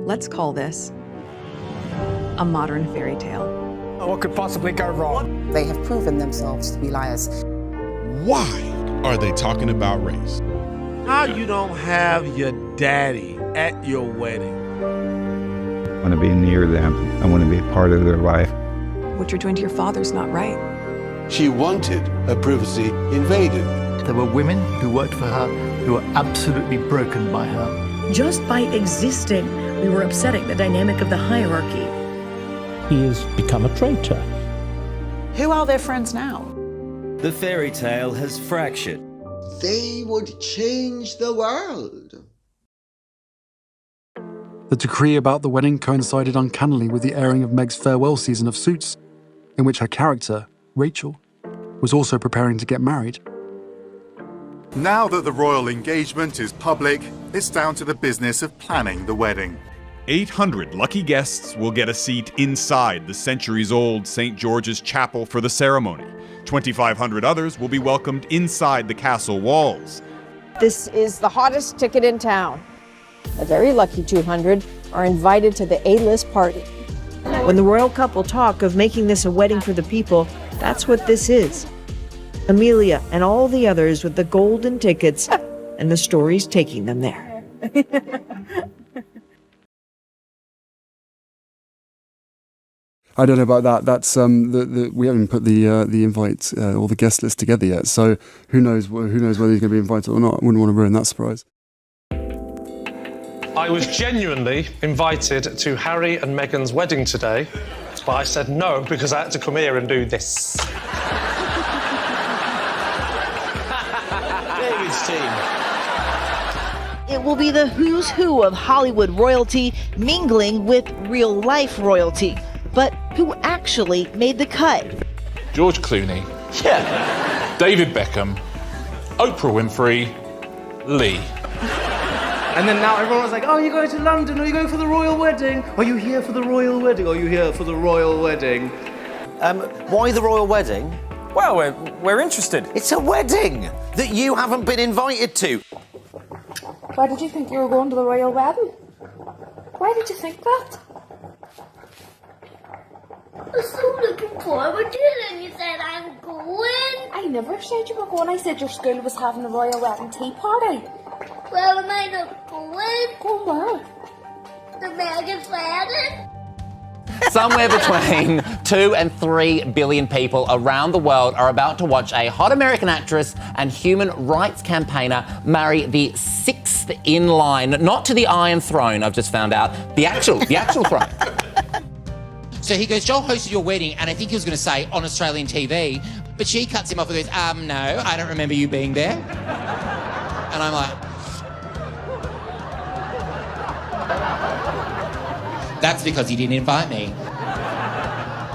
Let's call this a modern fairy tale. What could possibly go wrong? They have proven themselves to be liars. Why are they talking about race? How you don't have your daddy at your wedding? I want to be near them. I want to be a part of their life. What you're doing to your father's not right. She wanted her privacy invaded. There were women who worked for her who were absolutely broken by her. Just by existing, we were upsetting the dynamic of the hierarchy. He has become a traitor. Who are their friends now? The fairy tale has fractured. They would change the world. The decree about the wedding coincided uncannily with the airing of Meg's farewell season of Suits, in which her character, Rachel, was also preparing to get married. Now that the royal engagement is public, it's down to the business of planning the wedding. 800 lucky guests will get a seat inside the centuries-old St. George's Chapel for the ceremony. 2,500 others will be welcomed inside the castle walls. This is the hottest ticket in town. A very lucky 200 are invited to the A-list party. When the royal couple talk of making this a wedding for the people, that's what this is. Amelia and all the others with the golden tickets and the stories taking them there. I don't know about that. That's we haven't put the invite or the guest list together yet. So who knows whether he's going to be invited or not. I wouldn't want to ruin that surprise. I was genuinely invited to Harry and Meghan's wedding today, but I said no because I had to come here and do this. David's team. It will be the who's who of Hollywood royalty mingling with real-life royalty. But who actually made the cut? George Clooney. Yeah. David Beckham. Oprah Winfrey. Lee. And then now everyone was like, oh, you're going to London, or you're going for the royal wedding? Are you here for the royal wedding? Are you here for the royal wedding? Why the royal wedding? Well, we're interested. It's a wedding that you haven't been invited to. Why did you think you were going to the royal wedding? Why did you think that? I was so looking forward to it, and you said I'm going. I never said you were going. I said your school was having a royal wedding tea party. Well, am I not going? Go where? The Meghan's wedding. Somewhere between 2 and 3 billion people around the world are about to watch a hot American actress and human rights campaigner marry the 6th in line, not to the Iron Throne, I've just found out, the actual throne. So he goes, Joel hosted your wedding, and I think he was going to say on Australian TV, but she cuts him off and goes, no, I don't remember you being there. And I'm like, that's because you didn't invite me.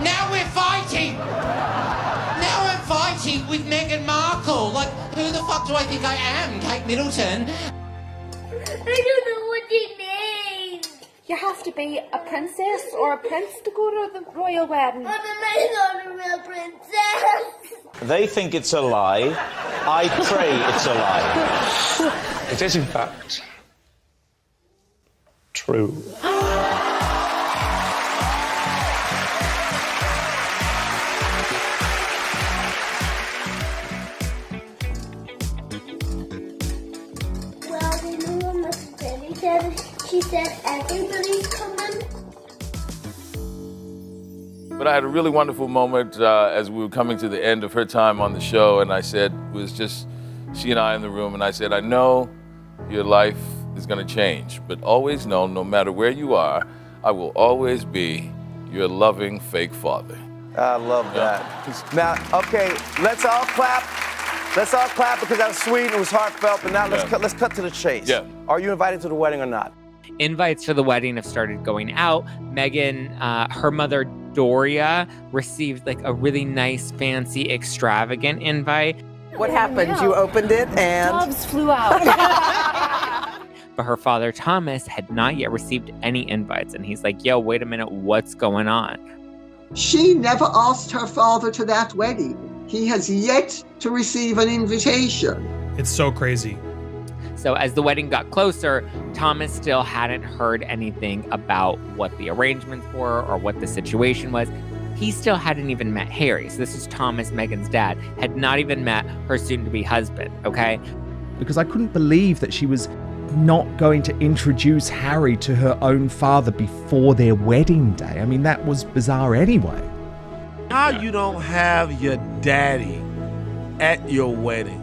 Now we're fighting! Now I'm fighting with Meghan Markle. Like, who the fuck do I think I am? Kate Middleton? I don't know what you mean. You have to be a princess or a prince to go to the royal wedding. But I'm not a real princess. They think it's a lie. I pray it's a lie. It is, in fact, true. Well, you know what Mrs. Jenny said? She said everybody's coming. But I had a really wonderful moment as we were coming to the end of her time on the show, and I said, it was just she and I in the room, and I said, I know your life is going to change, but always know, no matter where you are, I will always be your loving fake father. I love that. Now, okay, let's all clap. Let's all clap because that was sweet and it was heartfelt, but now let's cut to the chase. Yeah. Are you invited to the wedding or not? Invites for the wedding have started going out. Meghan, her mother Doria, received like a really nice, fancy, extravagant invite. What happened? You opened it and... Doves flew out. But her father Thomas had not yet received any invites. And he's like, yo, wait a minute, what's going on? She never asked her father to that wedding. He has yet to receive an invitation. It's so crazy. So as the wedding got closer, Thomas still hadn't heard anything about what the arrangements were or what the situation was. He still hadn't even met Harry. So this is Thomas, Meghan's dad, had not even met her soon-to-be husband, okay? Because I couldn't believe that she was not going to introduce Harry to her own father before their wedding day. I mean, that was bizarre anyway. How you don't have your daddy at your wedding?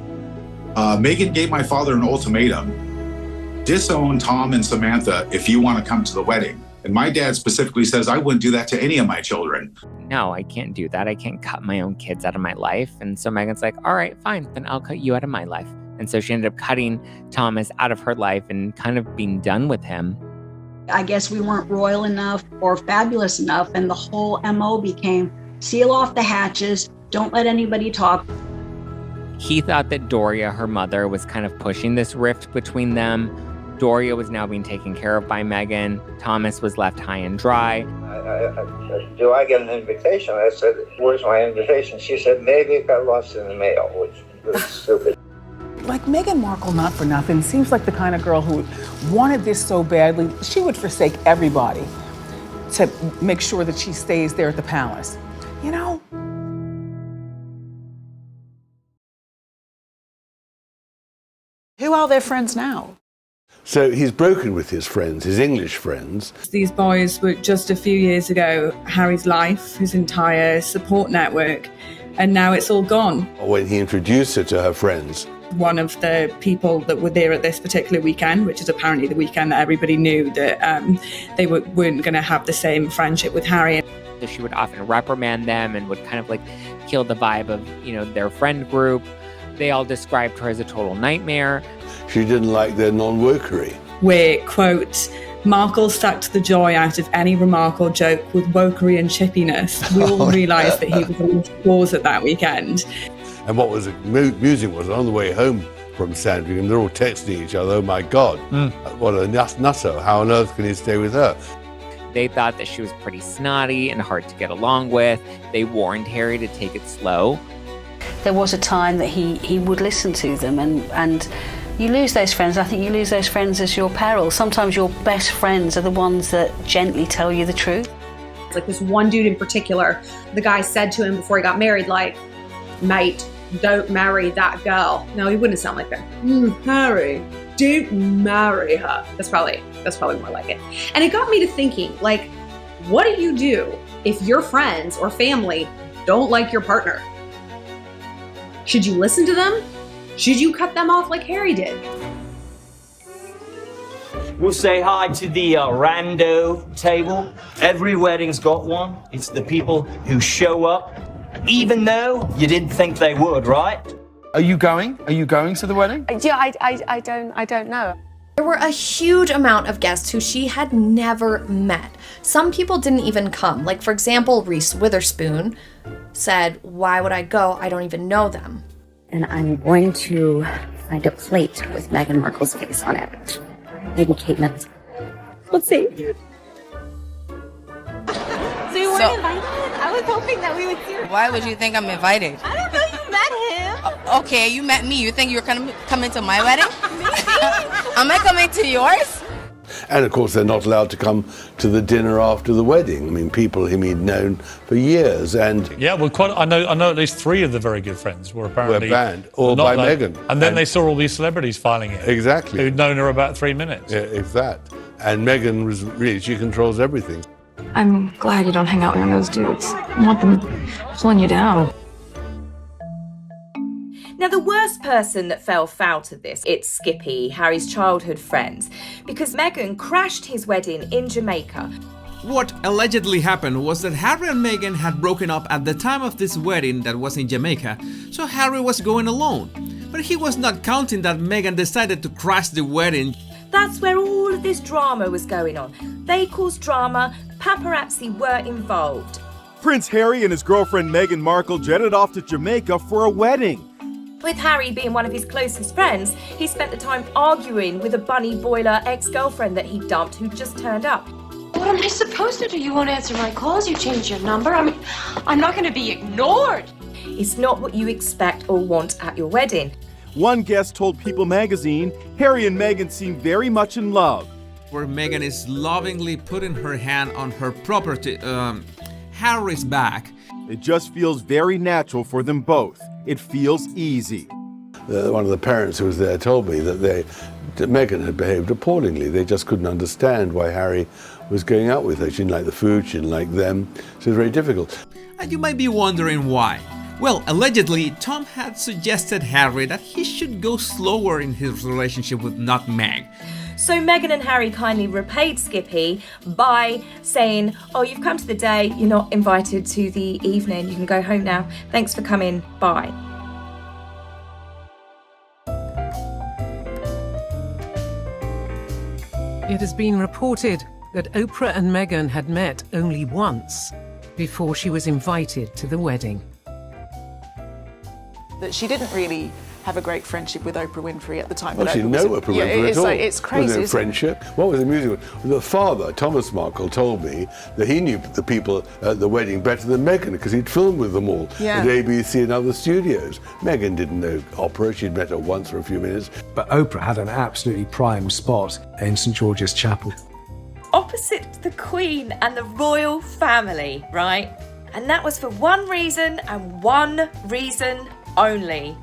Meghan gave my father an ultimatum. Disown Tom and Samantha if you want to come to the wedding. And my dad specifically says I wouldn't do that to any of my children. No, I can't do that. I can't cut my own kids out of my life. And so Meghan's like, all right, fine, then I'll cut you out of my life. And so she ended up cutting Thomas out of her life and kind of being done with him. I guess we weren't royal enough or fabulous enough, and the whole MO became seal off the hatches, don't let anybody talk. He thought that Doria, her mother, was kind of pushing this rift between them. Doria was now being taken care of by Meghan. Thomas was left high and dry. Do I get an invitation? I said, where's my invitation? She said, maybe it got lost in the mail, which was stupid. Like Meghan Markle, not for nothing, seems like the kind of girl who wanted this so badly, she would forsake everybody to make sure that she stays there at the palace. You know? Who are their friends now? So he's broken with his friends, his English friends. These boys were just a few years ago Harry's life, his entire support network, and now it's all gone. When he introduced her to her friends. One of the people that were there at this particular weekend, which is apparently the weekend that everybody knew that they weren't going to have the same friendship with Harry. So she would often reprimand them and would kind of like kill the vibe of, their friend group. They all described her as a total nightmare. She didn't like their non-wokery. Where, quote, Markle sucked the joy out of any Remarkle joke with wokery and chippiness. We all realised that he was a lost cause at that weekend. And what was amusing was on the way home from Sandringham, they're all texting each other, oh my God, what a nutter, how on earth can he stay with her? They thought that she was pretty snotty and hard to get along with. They warned Harry to take it slow. There was a time that he would listen to them, and you lose those friends. I think you lose those friends as your peril. Sometimes your best friends are the ones that gently tell you the truth. Like this one dude in particular, the guy said to him before he got married, like, mate, don't marry that girl. No, he wouldn't sound like that. Harry, don't marry her. That's probably more like it. And it got me to thinking, like, what do you do if your friends or family don't like your partner? Should you listen to them? Should you cut them off like Harry did? We'll say hi to the rando table. Every wedding's got one. It's the people who show up, even though you didn't think they would, right? Are you going? Are you going to the wedding? Yeah, I don't know. There were a huge amount of guests who she had never met. Some people didn't even come. Like, for example, Reese Witherspoon said, why would I go? I don't even know them. And I'm going to find a plate with Meghan Markle's face on it. Maybe Kate Middleton. Let's see. So you weren't invited? I was hoping that we would see her. Why would you think I'm invited? I don't know, you met him. Okay, you met me. You think you're coming to my wedding? Am I coming to yours? And of course, they're not allowed to come to the dinner after the wedding. I mean, people whom he'd known for years. And yeah, well, I know at least 3 of the very good friends were apparently banned, all by Meghan. And then they saw all these celebrities filing in. Exactly. Who'd known her about 3 minutes. Yeah, if that. And Meghan was really, she controls everything. I'm glad you don't hang out with those dudes. I want them pulling you down. Now, the worst person that fell foul to this, it's Skippy, Harry's childhood friend, because Meghan crashed his wedding in Jamaica. What allegedly happened was that Harry and Meghan had broken up at the time of this wedding that was in Jamaica, so Harry was going alone. But he was not counting that Meghan decided to crash the wedding. That's where all of this drama was going on. They caused drama, paparazzi were involved. Prince Harry and his girlfriend Meghan Markle jetted off to Jamaica for a wedding. With Harry being one of his closest friends, he spent the time arguing with a bunny boiler ex-girlfriend that he dumped who just turned up. What am I supposed to do? You won't answer my calls, you changed your number. I mean, I'm not going to be ignored. It's not what you expect or want at your wedding. One guest told People magazine Harry and Meghan seem very much in love. Where Meghan is lovingly putting her hand on her property, Harry's back. It just feels very natural for them both. It feels easy. One of the parents who was there told me that Meghan had behaved appallingly. They just couldn't understand why Harry was going out with her. She didn't like the food, she didn't like them. So it was very difficult. And you might be wondering why. Well, allegedly, Tom had suggested Harry that he should go slower in his relationship with not Meg. So Meghan and Harry kindly repaid Skippy by saying, oh, you've come to the day, you're not invited to the evening, you can go home now. Thanks for coming, bye. It has been reported that Oprah and Meghan had met only once before she was invited to the wedding. That she didn't really have a great friendship with Oprah Winfrey at the time. Well, she didn't know Oprah Winfrey at all. It's crazy. There was no friendship. What was the music? The father, Thomas Markle, told me that he knew the people at the wedding better than Meghan because he'd filmed with them all at ABC and other studios. Meghan didn't know Oprah. She'd met her once for a few minutes. But Oprah had an absolutely prime spot in St George's Chapel. Opposite the Queen and the royal family, right? And that was for one reason and one reason only.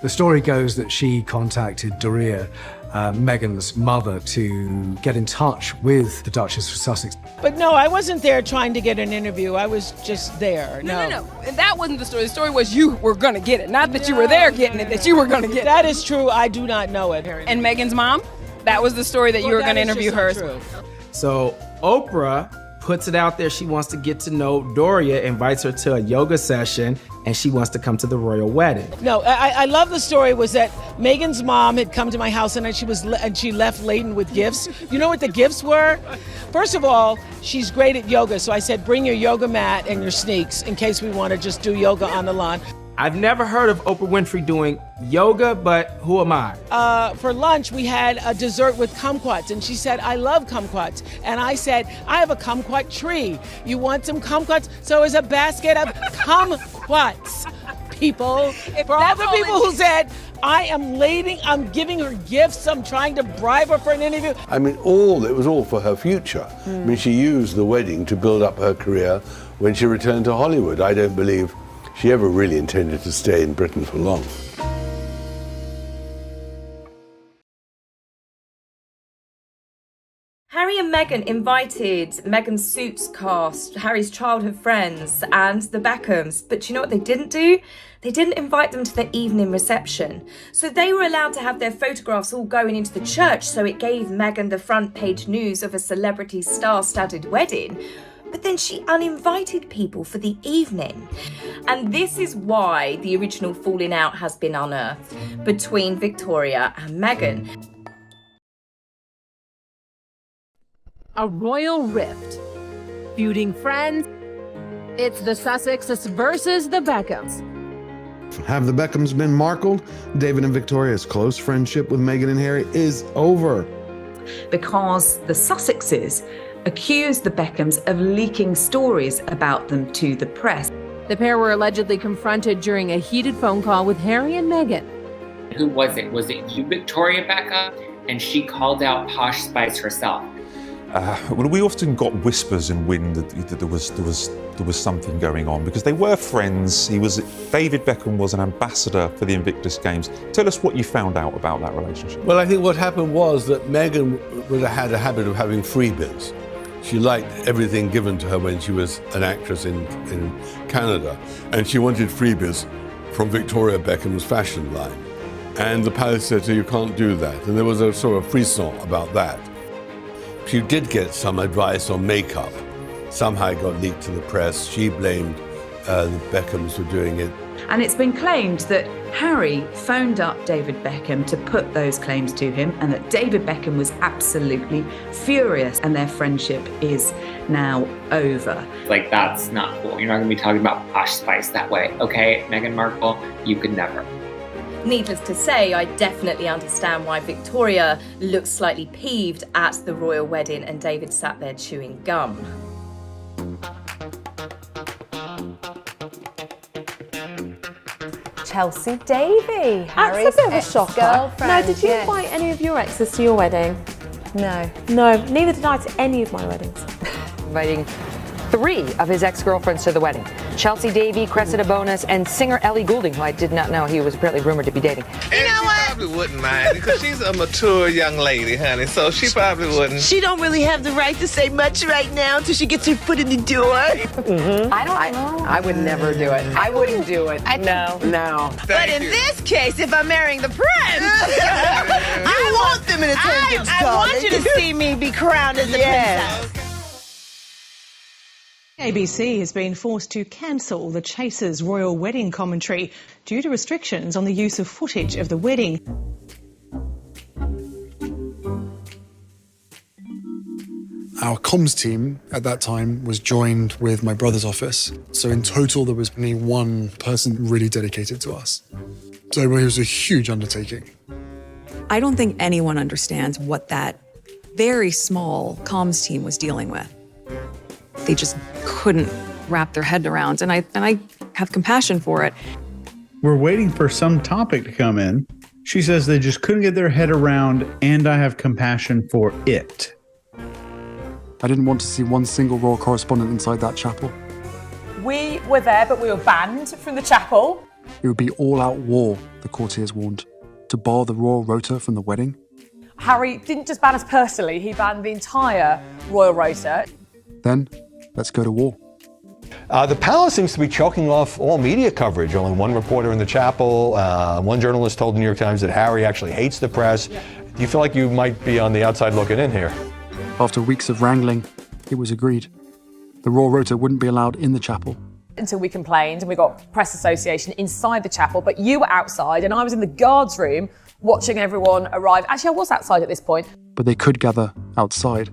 The story goes that she contacted Doria, Meghan's mother, to get in touch with the Duchess of Sussex. But no, I wasn't there trying to get an interview. I was just there. No. And that wasn't the story. The story was you were going to get it. Not that you were there getting it, that you were going to get it. That is true. I do not know it. And Meghan's mom? That was the story that you were going to interview her. So Oprah puts it out there. She wants to get to know Doria, invites her to a yoga session, and she wants to come to the royal wedding. No, I love the story was that Meghan's mom had come to my house and she left laden with gifts. You know what the gifts were? First of all, she's great at yoga, so I said, bring your yoga mat and your sneaks in case we want to just do yoga on the lawn. I've never heard of Oprah Winfrey doing yoga, but who am I? For lunch, we had a dessert with kumquats, and she said, I love kumquats. And I said, I have a kumquat tree. You want some kumquats? So it's a basket of kumquats, people. For all the people who said, I'm giving her gifts, I'm trying to bribe her for an interview. I mean, it was all for her future. I mean, she used the wedding to build up her career when she returned to Hollywood. I don't believe she ever really intended to stay in Britain for long. Harry and Meghan invited Meghan's Suits cast, Harry's childhood friends, and the Beckhams. But you know what they didn't do? They didn't invite them to the evening reception. So they were allowed to have their photographs all going into the church, so it gave Meghan the front page news of a celebrity star-studded wedding. But then she uninvited people for the evening. And this is why the original falling out has been unearthed between Victoria and Meghan. A royal rift. Feuding friends. It's the Sussexes versus the Beckhams. Have the Beckhams been Markle? David and Victoria's close friendship with Meghan and Harry is over. Because the Sussexes accused the Beckhams of leaking stories about them to the press. The pair were allegedly confronted during a heated phone call with Harry and Meghan. Who was it? Was it you, Victoria, Becca? And she called out Posh Spice herself. Well, we often got whispers and wind that there was something going on because they were friends. David Beckham was an ambassador for the Invictus Games. Tell us what you found out about that relationship. Well, I think what happened was that Meghan had a habit of having freebies. She liked everything given to her when she was an actress in Canada, and she wanted freebies from Victoria Beckham's fashion line. And the palace said to her, you can't do that. And there was a sort of frisson about that. She did get some advice on makeup. Somehow it got leaked to the press. She blamed the Beckhams for doing it. And it's been claimed that Harry phoned up David Beckham to put those claims to him, and that David Beckham was absolutely furious, and their friendship is now over. Like, that's not cool. You're not going to be talking about Posh Spice that way, okay? Meghan Markle, you could never. Needless to say, I definitely understand why Victoria looked slightly peeved at the royal wedding and David sat there chewing gum. Chelsea Davy, Harry's That's a bit of a shocker. ex-girlfriend. Now, did you Yes. invite any of your exes to your wedding? No. No, neither did I to any of my weddings. Inviting 3 of his ex-girlfriends to the wedding. Chelsea Davy, Cressida Bonus, and singer Ellie Goulding, who I did not know he was apparently rumored to be dating. You know what? She probably wouldn't mind because she's a mature young lady, honey, so she probably wouldn't. She don't really have the right to say much right now until she gets her foot in the door. Mm-hmm. I would never do it. I wouldn't do it. No. But in this case, if I'm marrying the prince, I want them in attendance. I want you to see me be crowned as the princess. ABC has been forced to cancel the Chasers' royal wedding commentary due to restrictions on the use of footage of the wedding. Our comms team at that time was joined with my brother's office. So in total, there was only one person really dedicated to us. So it was a huge undertaking. I don't think anyone understands what that very small comms team was dealing with. They just couldn't wrap their head around, and I have compassion for it. We're waiting for some topic to come in. She says they just couldn't get their head around, and I have compassion for it. I didn't want to see one single royal correspondent inside that chapel. We were there, but we were banned from the chapel. It would be all-out war, the courtiers warned. To bar the royal rota from the wedding. Harry didn't just ban us personally, he banned the entire royal rota. Then, let's go to war. The palace seems to be choking off all media coverage. Only one reporter in the chapel. One journalist told the New York Times that Harry actually hates the press. Do you feel like you might be on the outside looking in here? After weeks of wrangling, it was agreed. The royal rota wouldn't be allowed in the chapel. Until we complained and we got press association inside the chapel, but you were outside and I was in the guards room watching everyone arrive. Actually, I was outside at this point. But they could gather outside.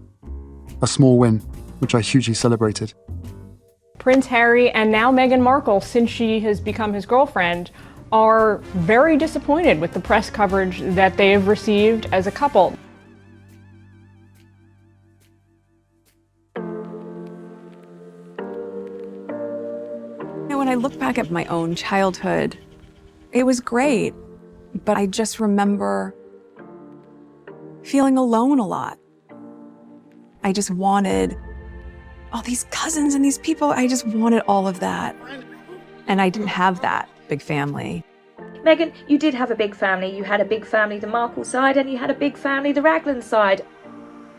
A small win, which I hugely celebrated. Prince Harry and now Meghan Markle, since she has become his girlfriend, are very disappointed with the press coverage that they have received as a couple. When I look back at my own childhood, it was great, but I just remember feeling alone a lot. I just wanted all these cousins and these people. I just wanted all of that. And I didn't have that big family. Meghan, you did have a big family. You had a big family the Markle side and you had a big family the Raglan side.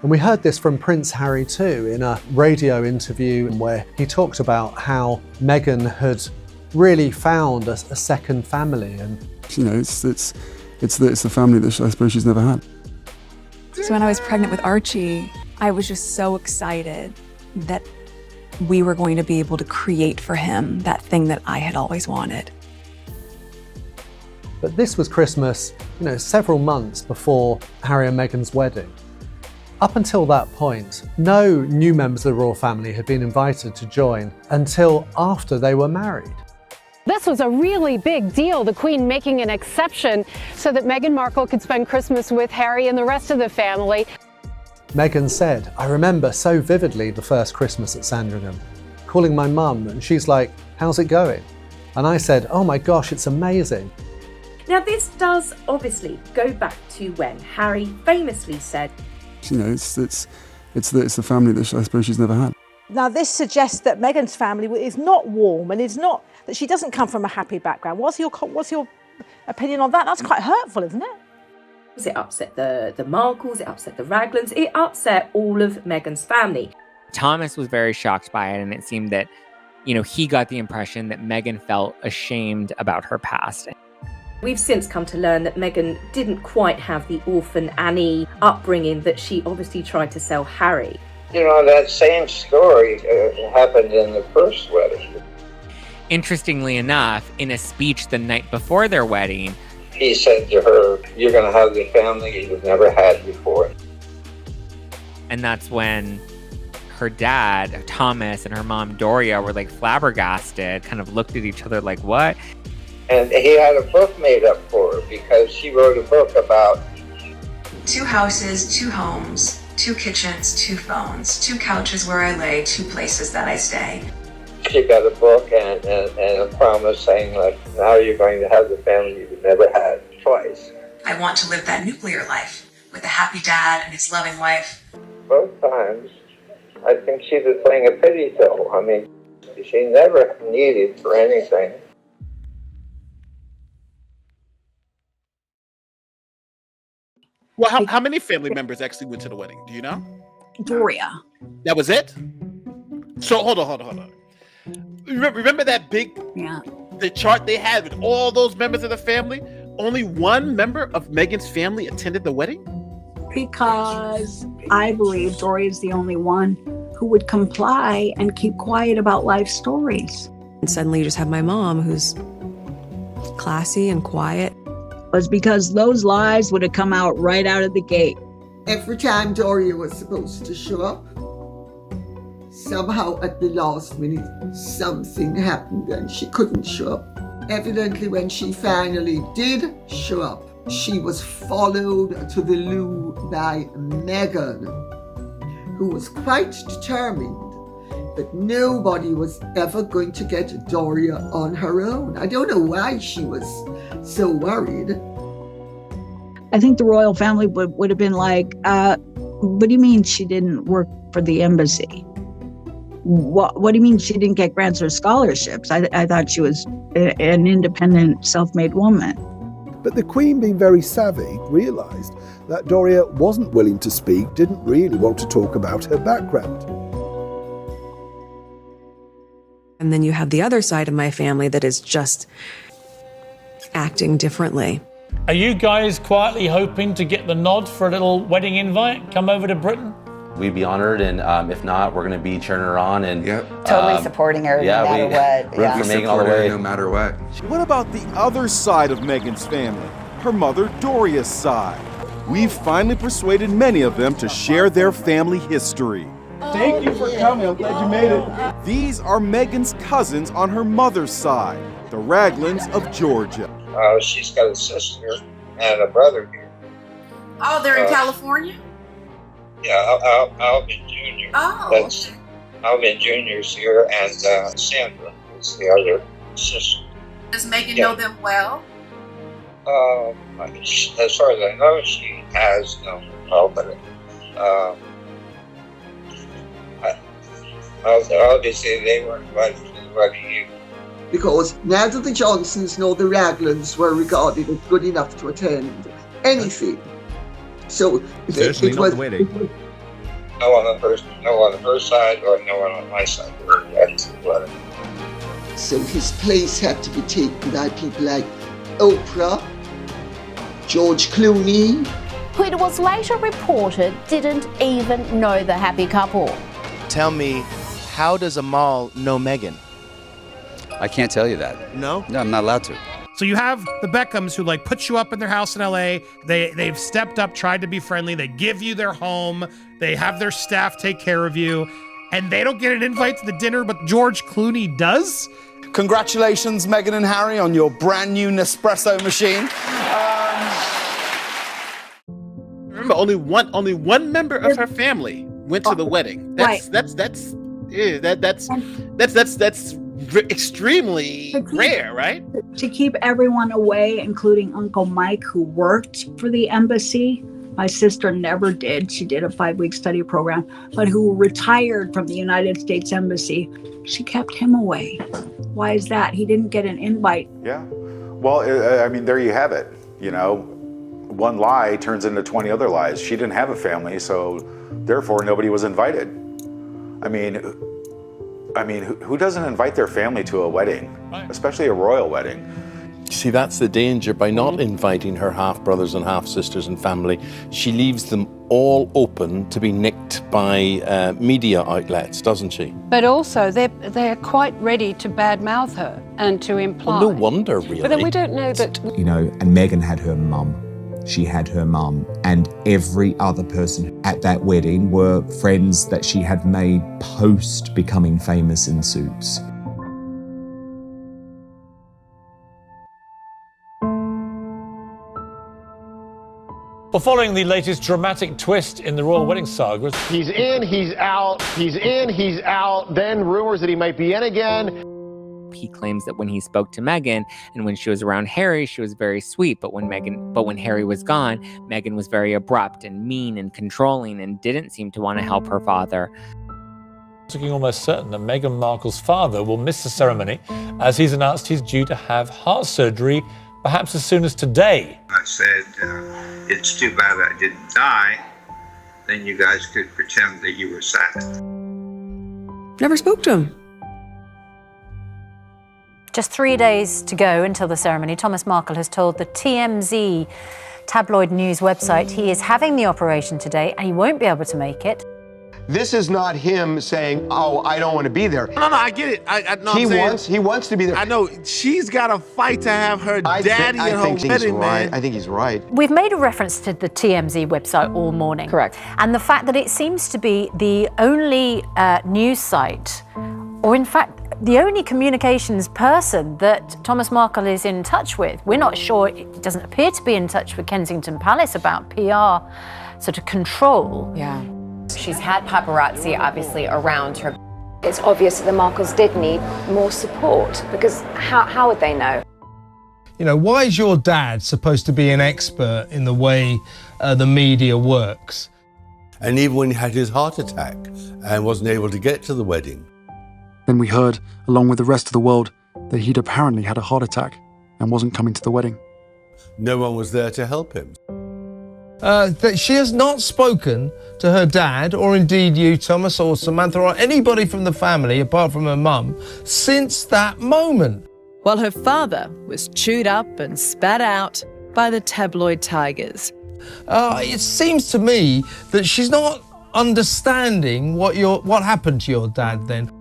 And we heard this from Prince Harry too in a radio interview where he talked about how Meghan had really found a second family. And You know, it's the family that I suppose she's never had. So when I was pregnant with Archie, I was just so excited that we were going to be able to create for him that thing that I had always wanted. But this was Christmas, several months before Harry and Meghan's wedding. Up until that point, no new members of the royal family had been invited to join until after they were married. This was a really big deal, the Queen making an exception so that Meghan Markle could spend Christmas with Harry and the rest of the family. Meghan said, "I remember so vividly the first Christmas at Sandringham, calling my mum and she's like, 'How's it going?' And I said, 'Oh my gosh, it's amazing.'" Now this does obviously go back to when Harry famously said, You know, it's the family that I suppose she's never had. Now this suggests that Meghan's family is not warm and it's not that she doesn't come from a happy background. What's your opinion on that? That's quite hurtful, isn't it? it upset the Markles, it upset the Raglans, it upset all of Meghan's family. Thomas was very shocked by it, and it seemed that, he got the impression that Meghan felt ashamed about her past. We've since come to learn that Meghan didn't quite have the orphan Annie upbringing that she obviously tried to sell Harry. That same story happened in the first wedding. Interestingly enough, in a speech the night before their wedding, he said to her, "You're going to have the family you've never had before." And that's when her dad, Thomas, and her mom, Doria, were like flabbergasted, kind of looked at each other like, what? And he had a book made up for her because she wrote a book about 2 houses, 2 homes, 2 kitchens, 2 phones, 2 couches where I lay, 2 places that I stay. she got a book and a promise saying, like, now you're going to have the family you've never had twice. I want to live that nuclear life with a happy dad and his loving wife. Both times, I think she was playing a pity pill. I mean, she never needed for anything. Well, how many family members actually went to the wedding? Do you know? Doria. That was it? So hold on. Remember that big the chart they had with all those members of the family? Only one member of Meghan's family attended the wedding? Because I believe Doria is the only one who would comply and keep quiet about life stories. And suddenly you just have my mom, who's classy and quiet. Was because those lies would have come out right out of the gate. Every time Doria was supposed to show up, somehow at the last minute, something happened and she couldn't show up. Evidently, when she finally did show up, she was followed to the loo by Meghan, who was quite determined that nobody was ever going to get Doria on her own. I don't know why she was so worried. I think the royal family would have been like, what do you mean she didn't work for the embassy? What do you mean she didn't get grants or scholarships? I thought she was an independent, self-made woman. But the Queen, being very savvy, realised that Doria wasn't willing to speak, didn't really want to talk about her background. And then you have the other side of my family that is just acting differently. Are you guys quietly hoping to get the nod for a little wedding invite? Come over to Britain? We'd be honored, and if not, we're going to be cheering her on and totally supporting her no matter what. Root for Meghan all the way, no matter what. What about the other side of Meghan's family? Her mother Doria's side. We've finally persuaded many of them to share their family history. Thank you for coming. I'm glad you made it. These are Meghan's cousins on her mother's side, the Raglins of Georgia. She's got a sister and a brother here. Oh, they're in California? Yeah, Alvin Jr. Oh, That's Alvin Jr.'s here, and Sandra is the other sister. Does Meghan know them well? As far as I know, she has known them well, but obviously they weren't invited to the wedding either. Because neither the Johnsons nor the Raglins were regarded as good enough to attend anything. So certainly not the wedding. No one on her side or no one on my side were invited to the wedding. So his place had to be taken by people like Oprah, George Clooney, who it was later reported didn't even know the happy couple. Tell me, how does Amal know Meghan? I can't tell you that. No? No, I'm not allowed to. So you have the Beckhams who put you up in their house in LA. They've stepped up, tried to be friendly. They give you their home. They have their staff take care of you. And they don't get an invite to the dinner, but George Clooney does? Congratulations, Meghan and Harry, on your brand new Nespresso machine. Remember, only one member of her family went to the wedding. That's extremely rare, right? To keep everyone away, including Uncle Mike, who worked for the embassy. My sister never did. She did a 5-week study program, but who retired from the United States Embassy. She kept him away. Why is that? He didn't get an invite. Yeah. Well, I mean, there you have it. You know, one lie turns into 20 other lies. She didn't have a family, so therefore nobody was invited. I mean, who doesn't invite their family to a wedding, especially a royal wedding? See, that's the danger. By not inviting her half-brothers and half-sisters and family, she leaves them all open to be nicked by media outlets, doesn't she? But also, they're quite ready to badmouth her and to imply. Well, no wonder, really. But then we don't know that. You know, and Meghan had her mum. She had her mum, and every other person at that wedding were friends that she had made post becoming famous in Suits. Well, following the latest dramatic twist in the royal wedding saga, he's in, he's out, he's in, he's out, then rumors that he might be in again. He claims that when he spoke to Meghan and when she was around Harry, she was very sweet. But when Harry was gone, Meghan was very abrupt and mean and controlling and didn't seem to want to help her father. It's looking almost certain that Meghan Markle's father will miss the ceremony, as he's announced he's due to have heart surgery, perhaps as soon as today. I said, it's too bad I didn't die. Then you guys could pretend that you were sad. Never spoke to him. Just 3 days to go until the ceremony, Thomas Markle has told the TMZ tabloid news website he is having the operation today and he won't be able to make it. This is not him saying, "Oh, I don't want to be there." No, I get it. I know. He wants to be there. I know. She's got to fight to have her daddy at her wedding, man. I think he's right. We've made a reference to the TMZ website all morning. Correct. And the fact that it seems to be the only news site, or in fact, the only communications person that Thomas Markle is in touch with. We're not sure, it doesn't appear to be in touch with Kensington Palace about PR sort of control. Yeah. She's had paparazzi obviously around her. It's obvious that the Markles did need more support because how would they know? You know, why is your dad supposed to be an expert in the way the media works? And even when he had his heart attack and wasn't able to get to the wedding. Then we heard, along with the rest of the world, that he'd apparently had a heart attack and wasn't coming to the wedding. No one was there to help him. That she has not spoken to her dad, or indeed you, Thomas, or Samantha, or anybody from the family, apart from her mum, since that moment. While her father was chewed up and spat out by the tabloid tigers. It seems to me that she's not understanding what happened to your dad then.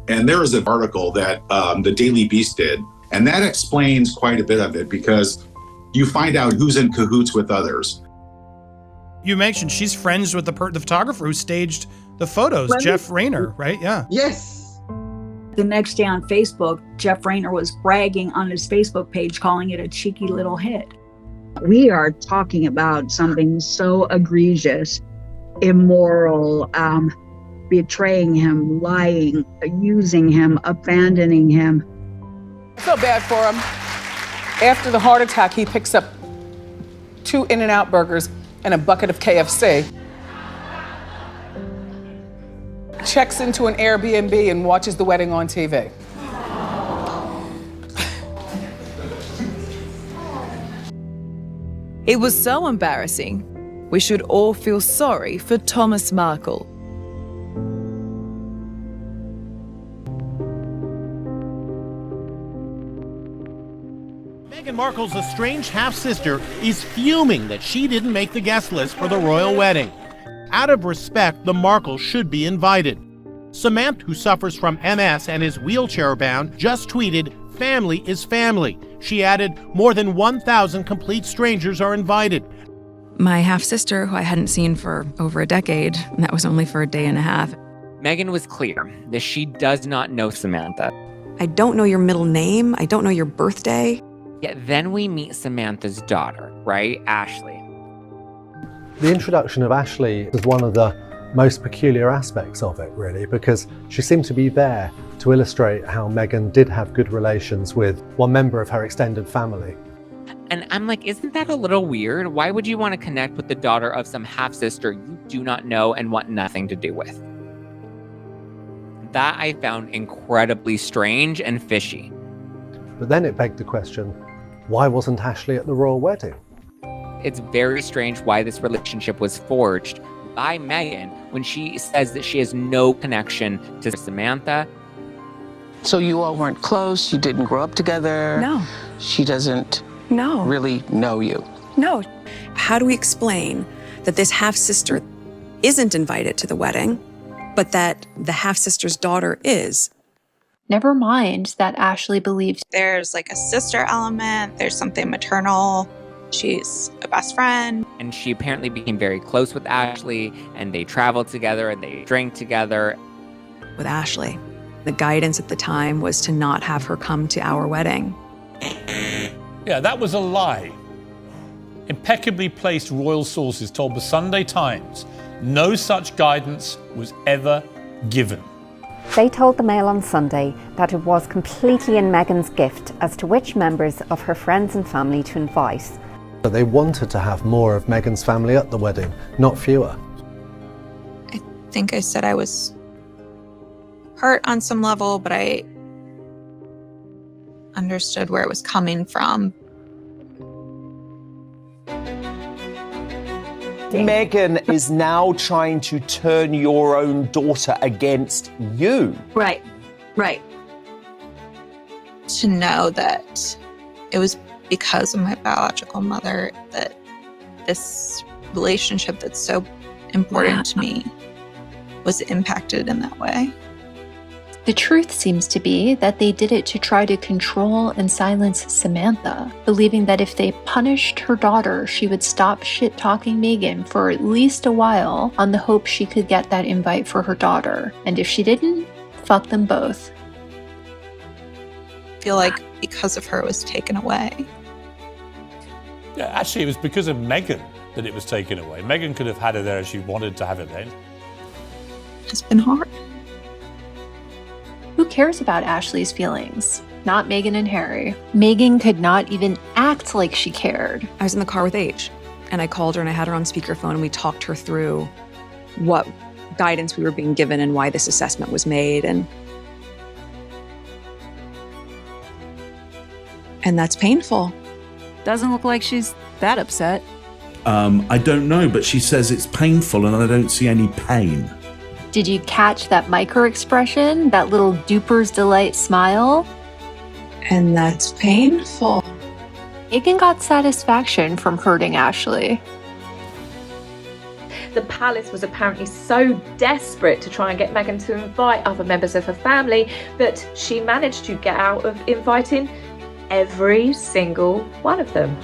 And there is an article that the Daily Beast did, and that explains quite a bit of it because you find out who's in cahoots with others. You mentioned she's friends with the photographer who staged the photos, Jeff Rayner, right? Yeah. Yes. The next day on Facebook, Jeff Rayner was bragging on his Facebook page, calling it a cheeky little hit. We are talking about something so egregious, immoral, betraying him, lying, using him, abandoning him. I feel bad for him. After the heart attack, he picks up 2 In-N-Out burgers and a bucket of KFC. Checks into an Airbnb and watches the wedding on TV. It was so embarrassing. We should all feel sorry for Thomas Markle. Meghan Markle's estranged half-sister is fuming that she didn't make the guest list for the royal wedding. Out of respect, the Markles should be invited. Samantha, who suffers from MS and is wheelchair-bound, just tweeted, "Family is family." She added, "More than 1,000 complete strangers are invited." My half-sister, who I hadn't seen for over a decade, and that was only for a day and a half. Meghan was clear that she does not know Samantha. I don't know your middle name. I don't know your birthday. Yet then we meet Samantha's daughter, right? Ashley. The introduction of Ashley is one of the most peculiar aspects of it, really, because she seemed to be there to illustrate how Meghan did have good relations with one member of her extended family. And I'm like, isn't that a little weird? Why would you want to connect with the daughter of some half-sister you do not know and want nothing to do with? That I found incredibly strange and fishy. But then it begged the question, why wasn't Ashley at the royal wedding? It's very strange why this relationship was forged by Meghan when she says that she has no connection to Samantha. So you all weren't close? You didn't grow up together? No. She doesn't really know you? No. How do we explain that this half-sister isn't invited to the wedding, but that the half-sister's daughter is? Never mind that Ashley believes there's like a sister element, there's something maternal, she's a best friend. And she apparently became very close with Ashley, and they traveled together and they drank together. With Ashley, the guidance at the time was to not have her come to our wedding. Yeah, that was a lie. impeccably placed royal sources told the Sunday Times no such guidance was ever given. They told the Mail on Sunday that it was completely in Meghan's gift as to which members of her friends and family to invite. But they wanted to have more of Meghan's family at the wedding, not fewer. I think I said I was hurt on some level, but I understood where it was coming from. Meghan is now trying to turn your own daughter against you. Right. To know that it was because of my biological mother that this relationship that's so important to me was impacted in that way. The truth seems to be that they did it to try to control and silence Samantha, believing that if they punished her daughter, she would stop shit-talking Meghan for at least a while on the hope she could get that invite for her daughter. And if she didn't, fuck them both. I feel like because of her it was taken away. Yeah, actually, it was because of Meghan that it was taken away. Meghan could have had her there if she wanted to have it then. It's been hard. Who cares about Ashley's feelings? Not Meghan and Harry. Meghan could not even act like she cared. I was in the car with H, and I called her and I had her on speakerphone, and we talked her through what guidance we were being given and why this assessment was made, and that's painful. Doesn't look like she's that upset. I don't know, but she says it's painful and I don't see any pain. Did you catch that micro expression? That little duper's delight smile? And that's painful. Meghan got satisfaction from hurting Ashley. The palace was apparently so desperate to try and get Meghan to invite other members of her family that she managed to get out of inviting every single one of them.